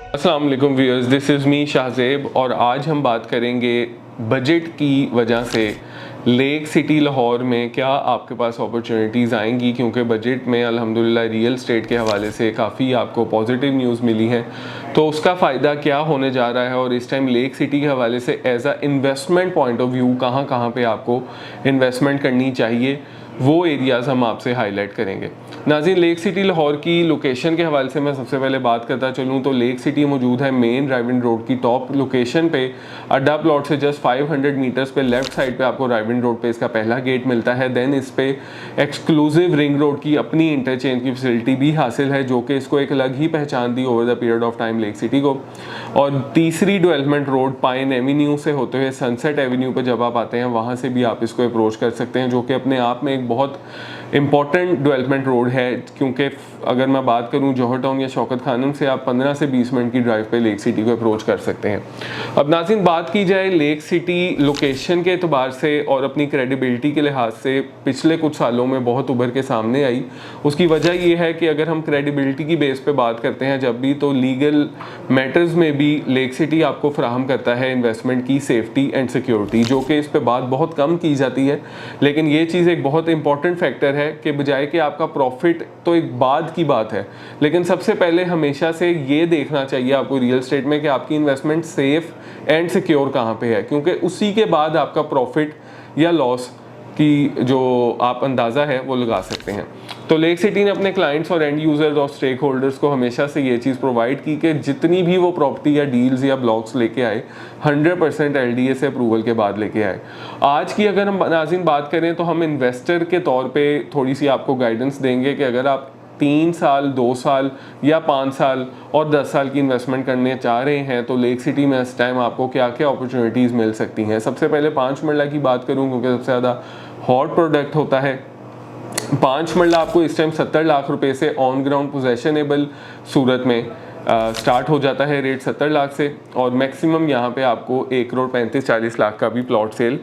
अस्सलाम वालेकुम viewers, this is me Shahzeb और आज हम बात करेंगे बजट की वजह से लेक सिटी लाहौर में क्या आपके पास अपॉर्चुनिटीज़ आएंगी, क्योंकि बजट में अल्हम्दुलिल्लाह रियल स्टेट के हवाले से काफ़ी आपको पॉजिटिव न्यूज़ मिली है। तो उसका फ़ायदा क्या होने जा रहा है और इस टाइम लेक सिटी के हवाले से as a investment point of view कहाँ कहाँ पे आपको इन्वेस्टमेंट करनी चाहिए, वो एरियाज़ हम आपसे हाईलाइट करेंगे। नाज़रीन, लेक सिटी लाहौर की लोकेशन के हवाले से मैं सबसे पहले बात करता चलूँ तो लेक सिटी मौजूद है मेन ड्राइविंग रोड की टॉप लोकेशन पे। अड्डा प्लॉट से जस्ट 500 मीटर्स पे लेफ्ट साइड पे आपको ड्राइविंग रोड पे इसका पहला गेट मिलता है। देन इस पे एक्सक्लूसिव रिंग रोड की अपनी इंटरचेंज की फैसिलिटी भी हासिल है, जो कि इसको एक अलग ही पहचान दी over the period of time lake city को। और तीसरी डेवलपमेंट रोड पाइन एवेन्यू से होते हुए सनसेट एवेन्यू पर जब आप आते हैं वहाँ से भी आप इसको अप्रोच कर सकते हैं, जो कि अपने आप में एक बहुत इम्पॉर्टेंट डेवलपमेंट रोड है। क्योंकि अगर मैं बात करूं जौहर टाउन या शौकत खानम से आप 15 से 20 मिनट की ड्राइव पे लेक सिटी को अप्रोच कर सकते हैं। अब नाज़रीन, बात की जाए लेक सिटी लोकेशन के एतबार से और अपनी क्रेडिबिलिटी के लिहाज से पिछले कुछ सालों में बहुत उभर के सामने आई। उसकी वजह यह है कि अगर हम क्रेडिबिलिटी की बेस पे बात करते हैं जब भी, तो लीगल मैटर्स में भी लेक सिटी आपको फ्राहम करता है इन्वेस्टमेंट की सेफ्टी एंड सिक्योरिटी, जो कि इस पर बात बहुत कम की जाती है। लेकिन ये चीज़ एक बहुत इंपॉर्टेंट फैक्टर है कि बजाय कि आपका प्रॉफिट तो एक बाद की बात है, लेकिन सबसे पहले हमेशा से ये देखना चाहिए आपको रियल एस्टेट में कि आपकी इन्वेस्टमेंट सेफ एंड सिक्योर कहाँ पे है, क्योंकि उसी के बाद आपका प्रॉफिट या लॉस की जो आप अंदाज़ा है वो लगा सकते हैं। तो लेक सिटी ने अपने क्लाइंट्स और एंड यूजर्स और स्टेक होल्डर्स को हमेशा से ये चीज़ प्रोवाइड की कि जितनी भी वो प्रॉपर्टी या डील्स या ब्लॉक्स लेके आए 100% LDA से अप्रूवल के बाद लेके आए। आज की अगर हम नाज़रीन बात करें तो हम इन्वेस्टर के तौर पे थोड़ी सी आपको गाइडेंस देंगे कि अगर आप 3 साल, 2 साल या 5 साल और 10 साल की इन्वेस्टमेंट करने चाह रहे हैं तो लेक सिटी में इस टाइम आपको क्या क्या अपॉर्चुनिटीज़ मिल सकती हैं। सबसे पहले 5 मरला की बात करूं, क्योंकि सबसे ज़्यादा हॉट प्रोडक्ट होता है। 5 मरला आपको इस टाइम 70 लाख रुपए से ऑन ग्राउंड पोजेशनेबल सूरत में स्टार्ट हो जाता है, रेट 70 लाख से, और मैक्सिमम यहाँ पे आपको 1 करोड़ 35-40 लाख का भी प्लॉट सेल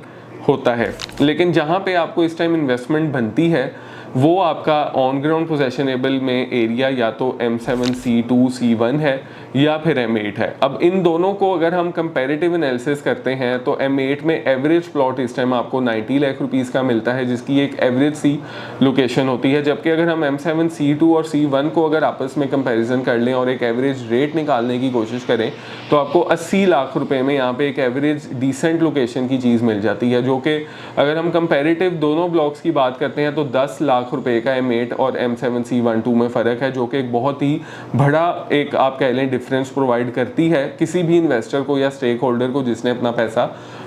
होता है। लेकिन जहाँ पे आपको इस टाइम इन्वेस्टमेंट बनती है वो आपका ऑन ग्राउंड पोजेशनेबल में एरिया या तो M7 C2 C1 है या फिर M8 है। अब इन दोनों को अगर हम कंपैरेटिव एनालिसिस करते हैं तो M8 में एवरेज प्लॉट इस टाइम आपको 90 लाख रुपीस का मिलता है, जिसकी एक एवरेज सी लोकेशन होती है। जबकि अगर हम M7 C2 और C1 को अगर आपस में कंपेरिजन कर लें और एक एवरेज रेट निकालने की कोशिश करें तो आपको 80 लाख रुपए में यहाँ पे एक एवरेज डिसेंट लोकेशन की चीज़ मिल जाती है, जो कि अगर हम कंपैरेटिव दोनों ब्लॉक्स की बात करते हैं तो 10 लाख रुपए का M8 और M7 C12 में फ़र्क है, जो कि एक बहुत ही बड़ा एक आप कह लें डिफरेंस प्रोवाइड करती है किसी भी इन्वेस्टर को या स्टेक होल्डर को जिसने अपना पैसा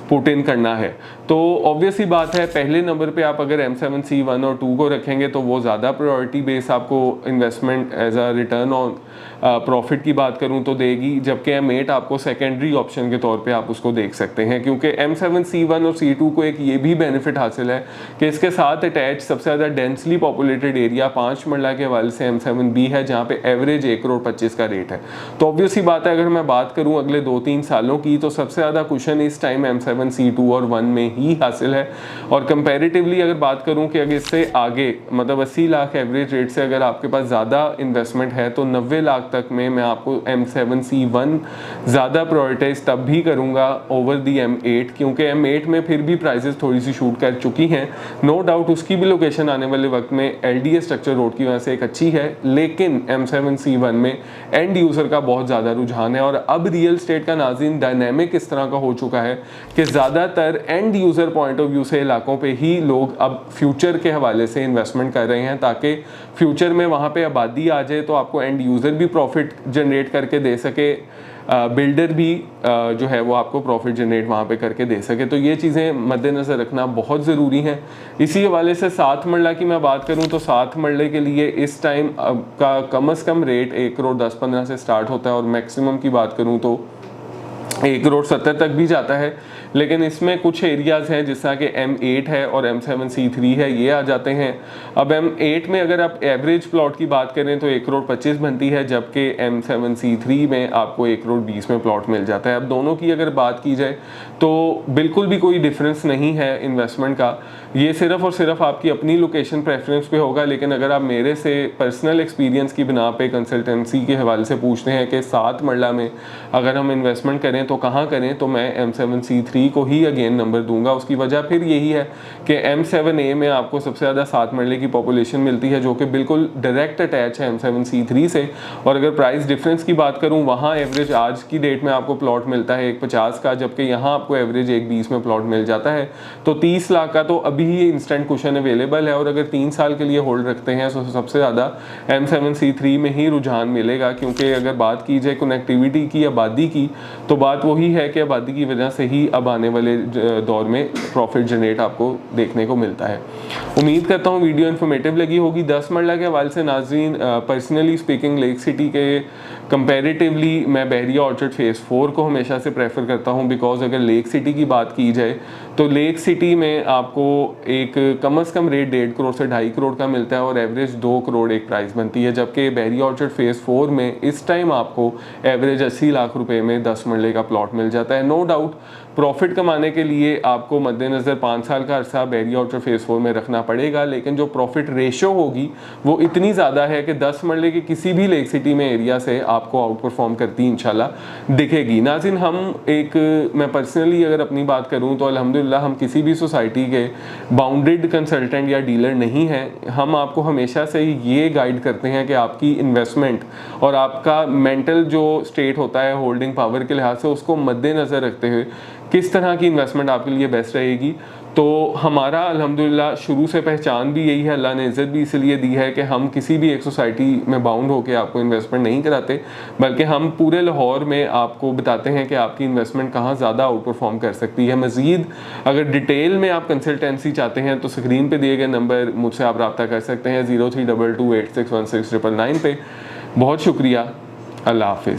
पुट इन करना है। तो ऑब्वियस ही बात है पहले नंबर पे आप अगर M7 C1 और 2 को रखेंगे तो वो ज़्यादा प्रायोरिटी बेस आपको investment as a return on profit की बात करूं तो देगी, जबकि M8 आपको सेकेंडरी ऑप्शन के तौर पे आप उसको देख सकते हैं। क्योंकि M7 C1 और C2 को एक ये भी बेनिफिट हासिल है कि इसके साथ अटैच सबसे ज़्यादा डेंसली पॉपुलेटेड एरिया 5 मरला के हवाले से M7B है, जहाँ पे एवरेज 1 करोड़ 25 का रेट है। तो ऑब्वियस ही बात है अगर मैं बात करूँ अगले 2-3 सालों की तो सबसे ज़्यादा कुशन इस टाइम M7 C2 और 1 में ही हासिल है। और कंपैरेटिवली अगर बात करूँ कि अगर इससे आगे मतलब 80 लाख एवरेज रेट से अगर आपके पास ज़्यादा इन्वेस्टमेंट है तो 90 लाख तक में मैं आपको M7 C1 ज़्यादा प्रायोरिटाइज तब भी करूँगा ओवर दी M8, क्योंकि M8 में फिर भी प्राइसेस थोड़ी सी शूट कर चुकी हैं। नो डाउट उसकी भी लोकेशन आने वाले वक्त में LDA स्ट्रक्चर रोड की वजह से एक अच्छी है, लेकिन M7 C1 में एंड यूज़र का बहुत ज़्यादा रुझान है। और अब रियल स्टेट का नाज़रीन डायनेमिक इस तरह का हो चुका है कि ज़्यादातर end user point of view से इलाकों पे ही लोग अब फ्यूचर के हवाले से इन्वेस्टमेंट कर रहे हैं, ताकि फ्यूचर में वहाँ पे आबादी आ जाए तो आपको एंड यूज़र भी प्रॉफिट जनरेट करके दे सके, बिल्डर भी जो है वो आपको प्रॉफिट जनरेट वहाँ पे करके दे सके। तो ये चीज़ें मद्देनज़र रखना बहुत ज़रूरी हैं। इसी हवाले से 7 मरला की मैं बात करूँ तो 7 मरले के लिए इस टाइम का कम से कम रेट 1 करोड़ 10-15 से स्टार्ट होता है और मैक्सिमम की बात करूँ तो 1 करोड़ 70 तक भी जाता है। लेकिन इसमें कुछ एरियाज़ हैं जिस तरह के M8 है और M7C3 है, ये आ जाते हैं। अब M8 में अगर आप एवरेज प्लॉट की बात करें तो 1,25 करोड़ बनती है, जबकि M7C3 में आपको 1,20 करोड़ में प्लॉट मिल जाता है। अब दोनों की अगर बात की जाए तो बिल्कुल भी कोई डिफरेंस नहीं है इन्वेस्टमेंट का, ये सिर्फ और सिर्फ आपकी अपनी लोकेशन प्रेफरेंस पे होगा। लेकिन अगर आप मेरे से पर्सनल एक्सपीरियंस की बिना पे कंसल्टेंसी के हवाले से पूछते हैं कि 7 मरला में अगर हम इन्वेस्टमेंट करें तो कहाँ करें, तो मैं M7C3 को ही अगेन नंबर दूंगा। उसकी वजह फिर यही है कि M7A में आपको सबसे ज़्यादा 7 मरले की पॉपुलेशन मिलती है, जो कि बिल्कुल डायरेक्ट अटैच है M7C3 से। और अगर प्राइस डिफरेंस की बात करूँ, वहाँ एवरेज आज की डेट में आपको प्लॉट मिलता है 1,50 का, जबकि यहाँ आपको एवरेज 1,20 में प्लॉट मिल जाता है। तो 30 लाख का तो अभी ही इंस्टेंट कुशन अवेलेबल है, और अगर 3 साल के लिए होल्ड रखते हैं तो सबसे ज़्यादा M7C3 में ही रुझान मिलेगा। क्योंकि अगर बात की जाए कनेक्टिविटी की, आबादी की, तो बात वही है कि आबादी की वजह से ही अब आने वाले दौर में प्रॉफिट जनरेट आपको देखने को मिलता है। उम्मीद करता हूँ वीडियो इन्फॉर्मेटिव लगी होगी। 10 मरला के हवाले से नाज़रीन, पर्सनली स्पीकिंग लेक सिटी के कंपैरेटिवली मैं बहरिया ऑर्चर्ड फेज़ 4 को हमेशा से प्रेफर करता हूँ। बिकॉज अगर लेक सिटी की बात की जाए तो लेक सिटी में आपको एक कम से कम रेट 1.5 करोड़ से 2.5 करोड़ का मिलता है, और एवरेज 2 करोड़ एक प्राइस बनती है। जबकि बहरिया ऑर्चर्ड फेज़ 4 में इस टाइम आपको एवरेज 80 लाख रुपए में 10 मरले का प्लॉट मिल जाता है। नो डाउट प्रॉफिट कमाने के लिए आपको मद्देनज़र 5 साल का अरसा बहरिया ऑर्चर्ड फेज़ 4 में रखना पड़ेगा, लेकिन जो प्रॉफिट रेशो होगी वो इतनी ज़्यादा है कि 10 मरले की किसी भी लेक सिटी में एरिया से आपको आउट परफॉर्म करती इंशाल्लाह दिखेगी। नाज़रीन, मैं पर्सनली अगर अपनी बात करूं तो अल्हम्दुलिल्लाह हम किसी भी सोसाइटी के बाउंडेड कंसल्टेंट या डीलर नहीं हैं। हम आपको हमेशा से ये गाइड करते हैं कि आपकी इन्वेस्टमेंट और आपका मेंटल जो स्टेट होता है होल्डिंग पावर के लिहाज से, उसको मद्देनज़र रखते हुए किस तरह की इन्वेस्टमेंट आपके लिए बेस्ट रहेगी। तो हमारा अल्हम्दुलिल्लाह शुरू से पहचान भी यही है, अल्लाह ने इज़्ज़त भी इसलिए दी है कि हम किसी भी एक सोसाइटी में बाउंड होकर आपको इन्वेस्टमेंट नहीं कराते, बल्कि हम पूरे लाहौर में आपको बताते हैं कि आपकी इन्वेस्टमेंट कहाँ ज़्यादा आउट परफॉर्म कर सकती है। मज़ीद अगर डिटेल में आप कंसल्टेंसी चाहते हैं तो स्क्रीन पर दिए गए नंबर मुझसे आप रब्ता कर सकते हैं 0322861699 पे। बहुत शुक्रिया, अल्लाह हाफ़िज़।